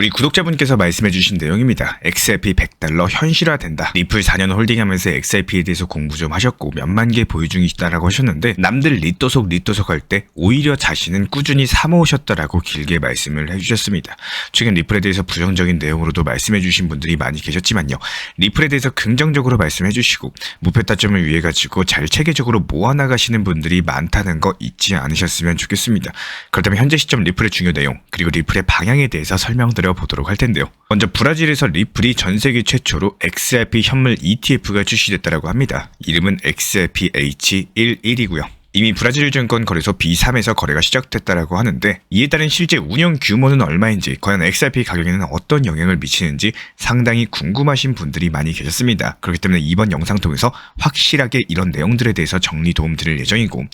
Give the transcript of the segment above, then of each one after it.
우리 구독자분께서 말씀해주신 내용입니다. XRP 100달러 현실화된다. 리플 4년 홀딩하면서 XRP에 대해서 공부 좀 하셨고 몇만 개 보유 중이시다라고 하셨는데 남들 리또속 할 때 오히려 자신은 꾸준히 사모으셨다라고 길게 말씀을 해주셨습니다. 최근 리플에 대해서 부정적인 내용으로도 말씀해주신 분들이 많이 계셨지만요. 리플에 대해서 긍정적으로 말씀해주시고 목표 타점을 위해 가지고 잘 체계적으로 모아나가시는 분들이 많다는 거 잊지 않으셨으면 좋겠습니다. 그렇다면 현재 시점 리플의 중요 내용 그리고 리플의 방향에 대해서 설명드려 보도록 할 텐데요. 먼저 브라질에서 리플이 전 세계 최초로 XRP 현물 ETF가 출시됐다고 합니다. 이름은 XRPH11이고요. 이미 브라질 증권 거래소 B3에서 거래가 시작됐다고 하는데 이에 따른 실제 운영 규모는 얼마인지 과연 XRP 가격에는 어떤 영향을 미치는지 상당히 궁금하신 분들이 많이 계셨습니다. 그렇기 때문에 이번 영상 통해서 확실하게 이런 내용들에 대해서 정리 도움 드릴 예정이고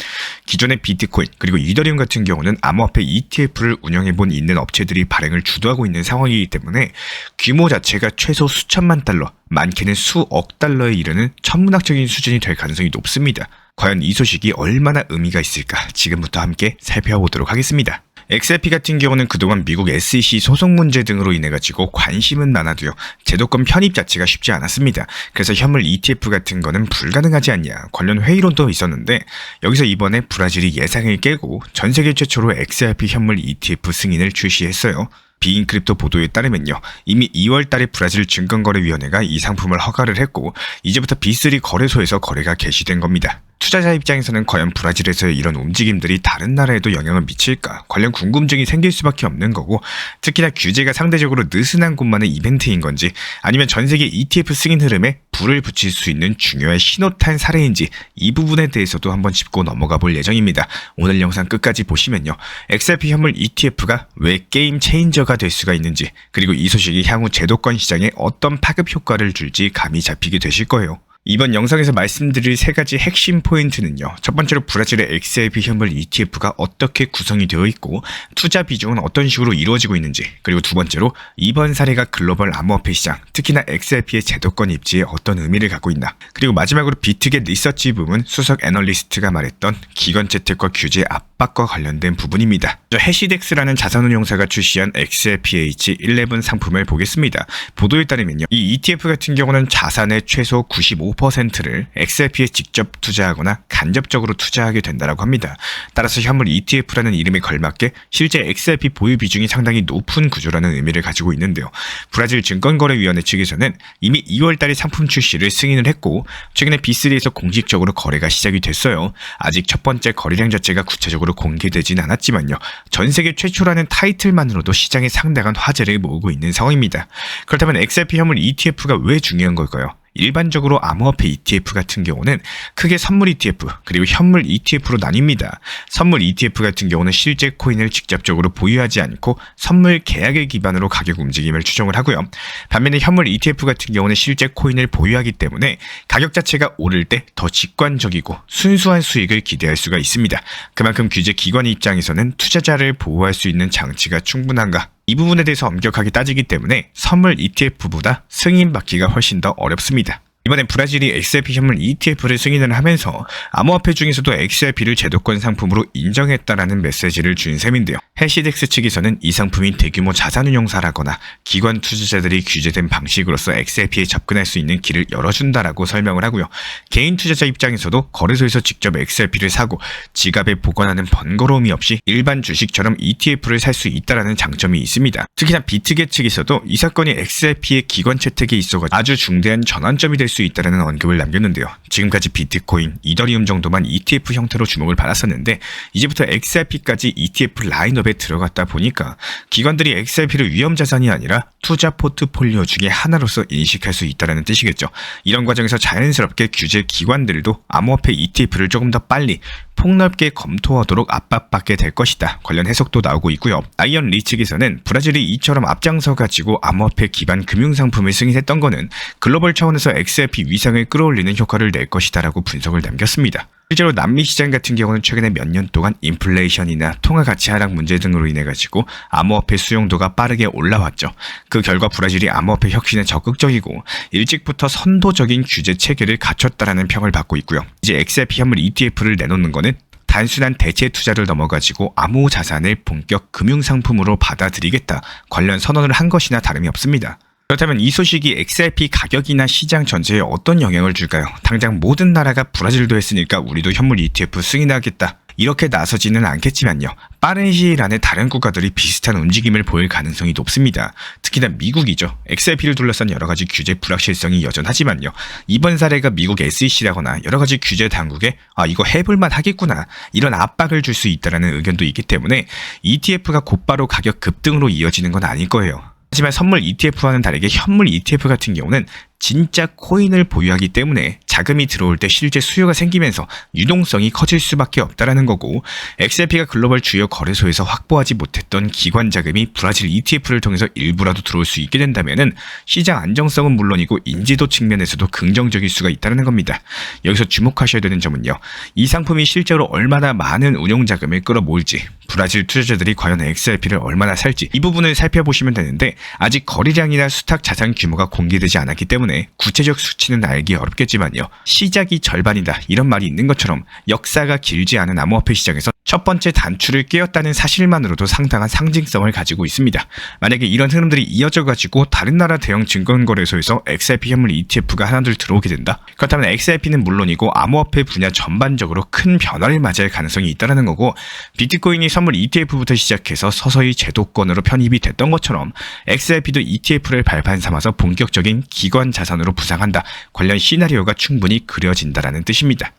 기존의 비트코인 그리고 이더리움 같은 경우는 암호화폐 ETF를 운영해본 있는 업체들이 발행을 주도하고 있는 상황이기 때문에 규모 자체가 최소 수천만 달러 많게는 수억 달러에 이르는 천문학적인 수준이 될 가능성이 높습니다. 과연 이 소식이 얼마나 의미가 있을까 지금부터 함께 살펴보도록 하겠습니다. XRP 같은 경우는 그동안 미국 SEC 소송 문제 등으로 인해 가지고 관심은 많아도요 제도권 편입 자체가 쉽지 않았습니다. 그래서 현물 ETF 같은 거는 불가능하지 않냐 관련 회의론도 있었는데 여기서 이번에 브라질이 예상을 깨고 전 세계 최초로 XRP 현물 ETF 승인을 출시했어요. 비인크립토 보도에 따르면요. 이미 2월 달에 브라질 증권거래위원회가 이 상품을 허가를 했고 이제부터 B3 거래소에서 거래가 개시된 겁니다. 투자자 입장에서는 과연 브라질에서의 이런 움직임들이 다른 나라에도 영향을 미칠까 관련 궁금증이 생길 수밖에 없는 거고 특히나 규제가 상대적으로 느슨한 곳만의 이벤트인 건지 아니면 전 세계 ETF 승인 흐름에 불을 붙일 수 있는 중요한 신호탄 사례인지 이 부분에 대해서도 한번 짚고 넘어가 볼 예정입니다. 오늘 영상 끝까지 보시면요. XRP 현물 ETF가 왜 게임 체인저가 될 수가 있는지 그리고 이 소식이 향후 제도권 시장에 어떤 파급 효과를 줄지 감이 잡히게 되실 거예요. 이번 영상에서 말씀드릴 세 가지 핵심 포인트는요. 첫 번째로 브라질의 XRP 현물 ETF가 어떻게 구성이 되어 있고 투자 비중은 어떤 식으로 이루어지고 있는지 그리고 두 번째로 이번 사례가 글로벌 암호화폐 시장 특히나 XRP의 제도권 입지에 어떤 의미를 갖고 있나 그리고 마지막으로 비트겟 리서치 부문 수석 애널리스트가 말했던 기관 채택과 규제 압박과 관련된 부분입니다. 해시덱스라는 자산운용사가 출시한 XRPH11 상품을 보겠습니다. 보도에 따르면요. 이 ETF 같은 경우는 자산의 최소 95%를 XRP에 직접 투자하거나 간접적으로 투자하게 된다고 합니다. 따라서 현물 ETF라는 이름에 걸맞게 실제 XRP 보유 비중이 상당히 높은 구조라는 의미를 가지고 있는데요. 브라질 증권거래위원회 측에서는 이미 2월 달에 상품 출시를 승인을 했고 최근에 B3에서 공식적으로 거래가 시작이 됐어요. 아직 첫 번째 거래량 자체가 구체적으로 공개되진 않았지만요. 전 세계 최초라는 타이틀만으로도 시장에 상당한 화제를 모으고 있는 상황입니다. 그렇다면 XRP 현물 ETF가 왜 중요한 걸까요? 일반적으로 암호화폐 ETF 같은 경우는 크게 선물 ETF 그리고 현물 ETF로 나뉩니다. 선물 ETF 같은 경우는 실제 코인을 직접적으로 보유하지 않고 선물 계약을 기반으로 가격 움직임을 추정을 하고요. 반면에 현물 ETF 같은 경우는 실제 코인을 보유하기 때문에 가격 자체가 오를 때 더 직관적이고 순수한 수익을 기대할 수가 있습니다. 그만큼 규제 기관 입장에서는 투자자를 보호할 수 있는 장치가 충분한가? 이 부분에 대해서 엄격하게 따지기 때문에 선물 ETF보다 승인받기가 훨씬 더 어렵습니다. 이번에 브라질이 XRP 현물 ETF를 승인을 하면서 암호화폐 중에서도 XRP를 제도권 상품으로 인정했다라는 메시지를 준 셈인데요. 해시덱스 측에서는 이 상품이 대규모 자산운용사라거나 기관 투자자들이 규제된 방식으로서 XRP에 접근할 수 있는 길을 열어준다라고 설명을 하고요. 개인 투자자 입장에서도 거래소에서 직접 XRP를 사고 지갑에 보관하는 번거로움이 없이 일반 주식처럼 ETF를 살 수 있다라는 장점이 있습니다. 특히나 비트겟 측에서도 이 사건이 XRP의 기관 채택에 있어서 아주 중대한 전환점이 될 수 있다는 언급을 남겼는데요. 지금까지 비트코인, 이더리움 정도만 ETF 형태로 주목을 받았었는데 이제부터 XRP까지 ETF 라인업에 들어갔다 보니까 기관들이 XRP를 위험자산이 아니라 투자 포트폴리오 중에 하나로서 인식할 수 있다는 뜻이겠죠. 이런 과정에서 자연스럽게 규제 기관들도 암호화폐 ETF를 조금 더 빨리 폭넓게 검토하도록 압박받게 될 것이다. 관련 해석도 나오고 있고요. 아이언 리 측에서는 브라질이 이처럼 앞장서 가지고 암호화폐 기반 금융상품을 승인했던 거는 글로벌 차원에서 XRP 위상을 끌어올리는 효과를 낼 것이다 라고 분석을 남겼습니다. 실제로 남미 시장 같은 경우는 최근에 몇 년 동안 인플레이션이나 통화 가치 하락 문제 등으로 인해 가지고 암호화폐 수용도가 빠르게 올라왔죠. 그 결과 브라질이 암호화폐 혁신에 적극적이고 일찍부터 선도적인 규제 체계를 갖췄다라는 평을 받고 있고요. 이제 XRP 현물 ETF를 내놓는 거는 단순한 대체 투자를 넘어가지고 암호 자산을 본격 금융상품으로 받아들이겠다 관련 선언을 한 것이나 다름이 없습니다. 그렇다면 이 소식이 XRP 가격이나 시장 전체에 어떤 영향을 줄까요? 당장 모든 나라가 브라질도 했으니까 우리도 현물 ETF 승인하겠다, 이렇게 나서지는 않겠지만요. 빠른 시일 안에 다른 국가들이 비슷한 움직임을 보일 가능성이 높습니다. 특히나 미국이죠. XRP를 둘러싼 여러가지 규제 불확실성이 여전하지만요. 이번 사례가 미국 SEC라거나 여러가지 규제 당국에 이거 해볼만 하겠구나, 이런 압박을 줄 수 있다는 의견도 있기 때문에 ETF가 곧바로 가격 급등으로 이어지는 건 아닐 거예요. 하지만 선물 ETF와는 다르게 현물 ETF 같은 경우는 진짜 코인을 보유하기 때문에 자금이 들어올 때 실제 수요가 생기면서 유동성이 커질 수밖에 없다라는 거고, XRP가 글로벌 주요 거래소에서 확보하지 못했던 기관 자금이 브라질 ETF를 통해서 일부라도 들어올 수 있게 된다면은 시장 안정성은 물론이고 인지도 측면에서도 긍정적일 수가 있다는 겁니다. 여기서 주목하셔야 되는 점은요, 이 상품이 실제로 얼마나 많은 운용 자금을 끌어모을지, 브라질 투자자들이 과연 XRP를 얼마나 살지, 이 부분을 살펴보시면 되는데 아직 거래량이나 수탁 자산 규모가 공개되지 않았기 때문에 구체적 수치는 알기 어렵겠지만요, 시작이 절반이다, 이런 말이 있는 것처럼 역사가 길지 않은 암호화폐 시장에서 첫 번째 단추를 깨었다는 사실만으로도 상당한 상징성을 가지고 있습니다. 만약에 이런 흐름들이 이어져 가지고 다른 나라 대형 증권거래소에서 XRP 현물 ETF가 하나둘 들어오게 된다? 그렇다면 XRP는 물론이고 암호화폐 분야 전반적으로 큰 변화를 맞이할 가능성이 있다는 거고, 비트코인이 선물 ETF부터 시작해서 서서히 제도권으로 편입이 됐던 것처럼 XRP도 ETF를 발판 삼아서 본격적인 기관 자산으로 부상한다, 관련 시나리오가 충분히 그려진다라는 뜻입니다.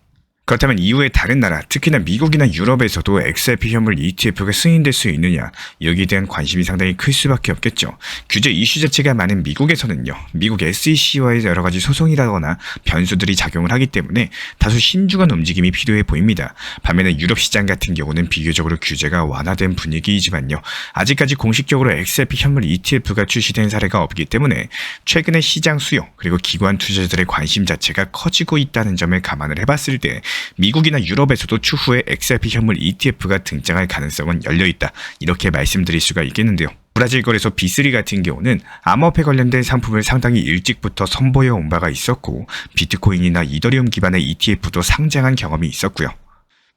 그렇다면 이후에 다른 나라, 특히나 미국이나 유럽에서도 XRP 현물 ETF가 승인될 수 있느냐, 여기에 대한 관심이 상당히 클 수밖에 없겠죠. 규제 이슈 자체가 많은 미국에서는요, 미국 SEC와의 여러가지 소송이라거나 변수들이 작용을 하기 때문에 다소 신중한 움직임이 필요해 보입니다. 반면에 유럽 시장 같은 경우는 비교적으로 규제가 완화된 분위기이지만요, 아직까지 공식적으로 XRP 현물 ETF가 출시된 사례가 없기 때문에 최근에 시장 수요 그리고 기관 투자자들의 관심 자체가 커지고 있다는 점을 감안을 해봤을 때 미국이나 유럽에서도 추후에 XRP 현물 ETF가 등장할 가능성은 열려있다, 이렇게 말씀드릴 수가 있겠는데요. 브라질 거래소 B3 같은 경우는 암호화폐 관련된 상품을 상당히 일찍부터 선보여 온 바가 있었고, 비트코인이나 이더리움 기반의 ETF도 상장한 경험이 있었고요.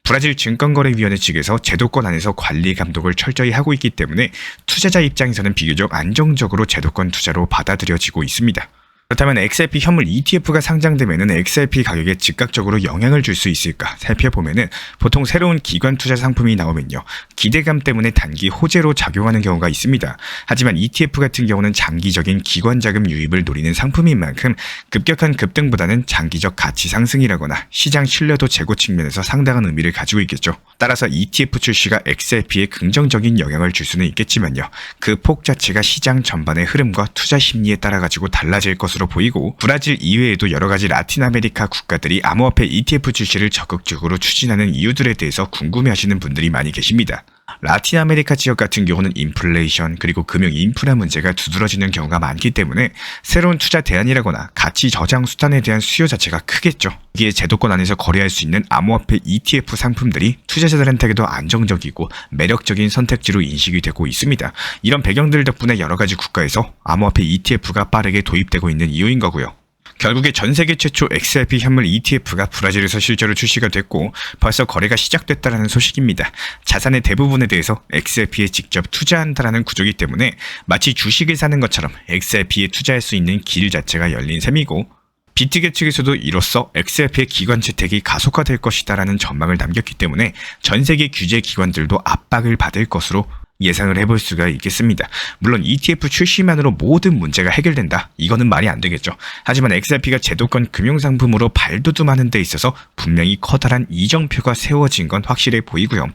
브라질 증권거래위원회 측에서 제도권 안에서 관리 감독을 철저히 하고 있기 때문에 투자자 입장에서는 비교적 안정적으로 제도권 투자로 받아들여지고 있습니다. 그렇다면 XRP 현물 ETF가 상장되면은 XRP 가격에 즉각적으로 영향을 줄 수 있을까 살펴보면은 보통 새로운 기관 투자 상품이 나오면요, 기대감 때문에 단기 호재로 작용하는 경우가 있습니다. 하지만 ETF 같은 경우는 장기적인 기관 자금 유입을 노리는 상품인 만큼 급격한 급등보다는 장기적 가치 상승이라거나 시장 신뢰도 제고 측면에서 상당한 의미를 가지고 있겠죠. 따라서 ETF 출시가 XRP에 긍정적인 영향을 줄 수는 있겠지만요, 그 폭 자체가 시장 전반의 흐름과 투자 심리에 따라 가지고 달라질 것으로 보이고, 브라질 이외에도 여러가지 라틴 아메리카 국가들이 암호화폐 ETF 출시를 적극적으로 추진하는 이유들에 대해서 궁금해하시는 분들이 많이 계십니다. 라틴 아메리카 지역 같은 경우는 인플레이션 그리고 금융 인프라 문제가 두드러지는 경우가 많기 때문에 새로운 투자 대안이라거나 가치 저장 수단에 대한 수요 자체가 크겠죠. 이게 제도권 안에서 거래할 수 있는 암호화폐 ETF 상품들이 투자자들한테도 안정적이고 매력적인 선택지로 인식이 되고 있습니다. 이런 배경들 덕분에 여러가지 국가에서 암호화폐 ETF가 빠르게 도입되고 있는 이유인 거고요. 결국에 전 세계 최초 XRP 현물 ETF가 브라질에서 실제로 출시가 됐고 벌써 거래가 시작됐다는 소식입니다. 자산의 대부분에 대해서 XRP에 직접 투자한다는 구조이기 때문에 마치 주식을 사는 것처럼 XRP에 투자할 수 있는 길 자체가 열린 셈이고, 비트겟 측에서도 이로써 XRP의 기관 채택이 가속화될 것이다라는 전망을 남겼기 때문에 전 세계 규제 기관들도 압박을 받을 것으로 예상을 해볼 수가 있겠습니다. 물론 ETF 출시만으로 모든 문제가 해결된다, 이거는 말이 안 되겠죠. 하지만 XRP가 제도권 금융상품으로 발돋움하는 데 있어서 분명히 커다란 이정표가 세워진 건 확실해 보이고요.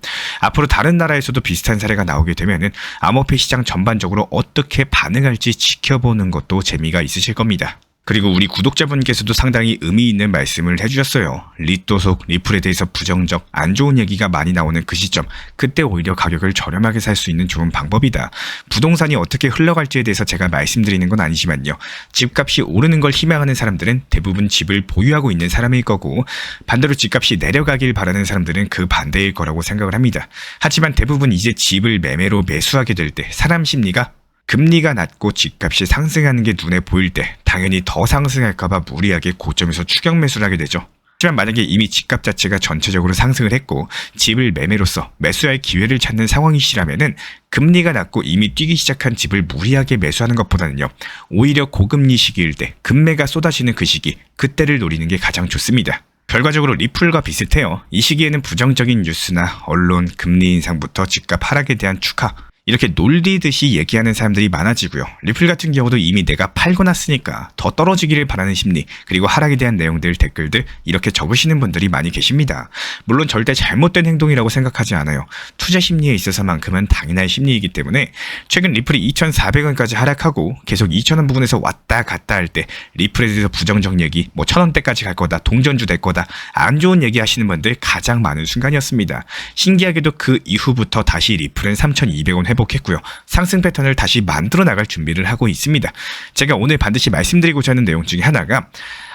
앞으로 다른 나라에서도 비슷한 사례가 나오게 되면은 암호화폐 시장 전반적으로 어떻게 반응할지 지켜보는 것도 재미가 있으실 겁니다. 그리고 우리 구독자분께서도 상당히 의미 있는 말씀을 해주셨어요. 리또 속 리플에 대해서 부정적, 안 좋은 얘기가 많이 나오는 그 시점, 그때 오히려 가격을 저렴하게 살 수 있는 좋은 방법이다. 부동산이 어떻게 흘러갈지에 대해서 제가 말씀드리는 건 아니지만요, 집값이 오르는 걸 희망하는 사람들은 대부분 집을 보유하고 있는 사람일 거고, 반대로 집값이 내려가길 바라는 사람들은 그 반대일 거라고 생각을 합니다. 하지만 대부분 이제 집을 매매로 매수하게 될 때 사람 심리가 금리가 낮고 집값이 상승하는 게 눈에 보일 때 당연히 더 상승할까봐 무리하게 고점에서 추격 매수를 하게 되죠. 하지만 만약에 이미 집값 자체가 전체적으로 상승을 했고 집을 매매로서 매수할 기회를 찾는 상황이시라면은 금리가 낮고 이미 뛰기 시작한 집을 무리하게 매수하는 것보다는요, 오히려 고금리 시기일 때 금매가 쏟아지는 그 시기, 그때를 노리는 게 가장 좋습니다. 결과적으로 리플과 비슷해요. 이 시기에는 부정적인 뉴스나 언론, 금리 인상부터 집값 하락에 대한 축하, 이렇게 놀리듯이 얘기하는 사람들이 많아지고요. 리플 같은 경우도 이미 내가 팔고 났으니까 더 떨어지기를 바라는 심리, 그리고 하락에 대한 내용들, 댓글들 이렇게 적으시는 분들이 많이 계십니다. 물론 절대 잘못된 행동이라고 생각하지 않아요. 투자 심리에 있어서만큼은 당연한 심리이기 때문에 최근 리플이 2,400원까지 하락하고 계속 2,000원 부분에서 왔다 갔다 할 때 리플에 대해서 부정적 얘기, 1,000원대까지 갈 거다, 동전주 될 거다, 안 좋은 얘기 하시는 분들 가장 많은 순간이었습니다. 신기하게도 그 이후부터 다시 리플은 3,200원 회복했고요. 상승 패턴을 다시 만들어 나갈 준비를 하고 있습니다. 제가 오늘 반드시 말씀드리고자 하는 내용 중에 하나가,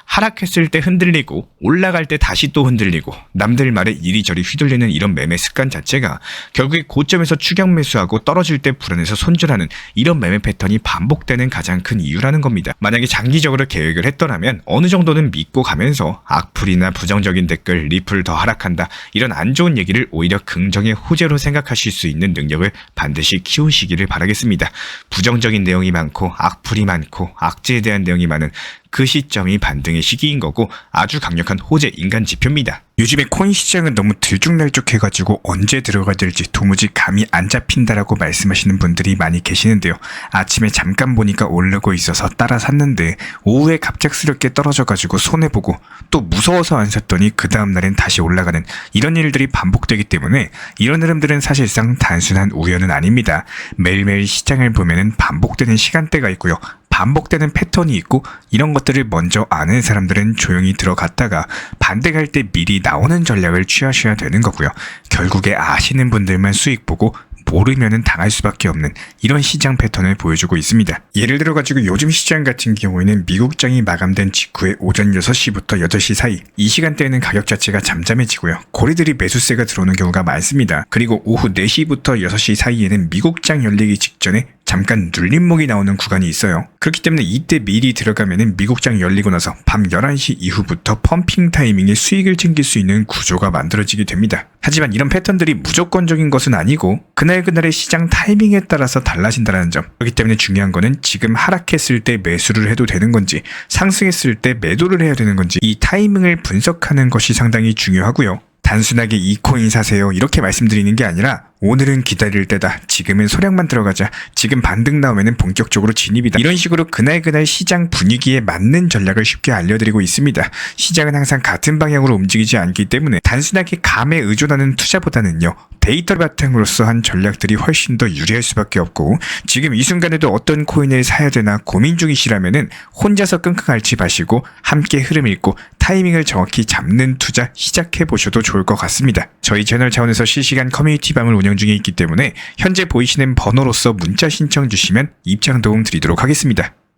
하락했을 때 흔들리고 올라갈 때 다시 또 흔들리고 남들 말에 이리저리 휘둘리는 이런 매매 습관 자체가 결국에 고점에서 추격 매수하고 떨어질 때 불안해서 손절하는 이런 매매 패턴이 반복되는 가장 큰 이유라는 겁니다. 만약에 장기적으로 계획을 했더라면 어느 정도는 믿고 가면서 악플이나 부정적인 댓글, 리플 더 하락한다, 이런 안 좋은 얘기를 오히려 긍정의 호재로 생각하실 수 있는 능력을 반드시 키우시기를 바라겠습니다. 부정적인 내용이 많고 악플이 많고 악재에 대한 내용이 많은 그 시점이 반등의 시기인 거고 아주 강력한 호재 인간 지표입니다. 요즘에 코인 시장은 너무 들쭉날쭉해가지고 언제 들어가야 될지 도무지 감이 안 잡힌다라고 말씀하시는 분들이 많이 계시는데요. 아침에 잠깐 보니까 오르고 있어서 따라 샀는데 오후에 갑작스럽게 떨어져가지고 손해보고 또 무서워서 안 샀더니 그 다음날엔 다시 올라가는 이런 일들이 반복되기 때문에 이런 흐름들은 사실상 단순한 우연은 아닙니다. 매일매일 시장을 보면은 반복되는 시간대가 있고요. 반복되는 패턴이 있고 이런 것들을 먼저 아는 사람들은 조용히 들어갔다가 반대갈 때 미리 나오는 전략을 취하셔야 되는 거고요. 결국에 아시는 분들만 수익 보고 모르면은 당할 수밖에 없는 이런 시장 패턴을 보여주고 있습니다. 예를 들어 가지고 요즘 시장 같은 경우에는 미국장이 마감된 직후에 오전 6시부터 8시 사이, 이 시간대에는 가격 자체가 잠잠해지고요. 고리들이 매수세가 들어오는 경우가 많습니다. 그리고 오후 4시부터 6시 사이에는 미국장 열리기 직전에 잠깐 눌림목이 나오는 구간이 있어요. 그렇기 때문에 이때 미리 들어가면은 미국장 열리고 나서 밤 11시 이후부터 펌핑 타이밍에 수익을 챙길 수 있는 구조가 만들어지게 됩니다. 하지만 이런 패턴들이 무조건적인 것은 아니고 그날그날의 시장 타이밍에 따라서 달라진다는 점. 그렇기 때문에 중요한 거는 지금 하락했을 때 매수를 해도 되는 건지 상승했을 때 매도를 해야 되는 건지 이 타이밍을 분석하는 것이 상당히 중요하고요. 단순하게 이 코인 사세요 이렇게 말씀드리는 게 아니라 오늘은 기다릴 때다, 지금은 소량만 들어가자, 지금 반등 나오면은 본격적으로 진입이다, 이런 식으로 그날 시장 분위기에 맞는 전략을 쉽게 알려드리고 있습니다. 시장은 항상 같은 방향으로 움직이지 않기 때문에 단순하게 감에 의존하는 투자보다는요, 데이터 바탕으로서 한 전략들이 훨씬 더 유리할 수밖에 없고, 지금 이 순간에도 어떤 코인을 사야 되나 고민 중이시라면은 혼자서 끙끙 앓지 마시고 함께 흐름 읽고 타이밍을 정확히 잡는 투자 시작해 보셔도 좋을 것 같습니다. 저희 채널 차원에서 실시간 커뮤니티 방을 운영 중에 있기 때문에 현재 보이시는 번호로서 문자 신청 주시면 입장 도움 드리도록 하겠습니다.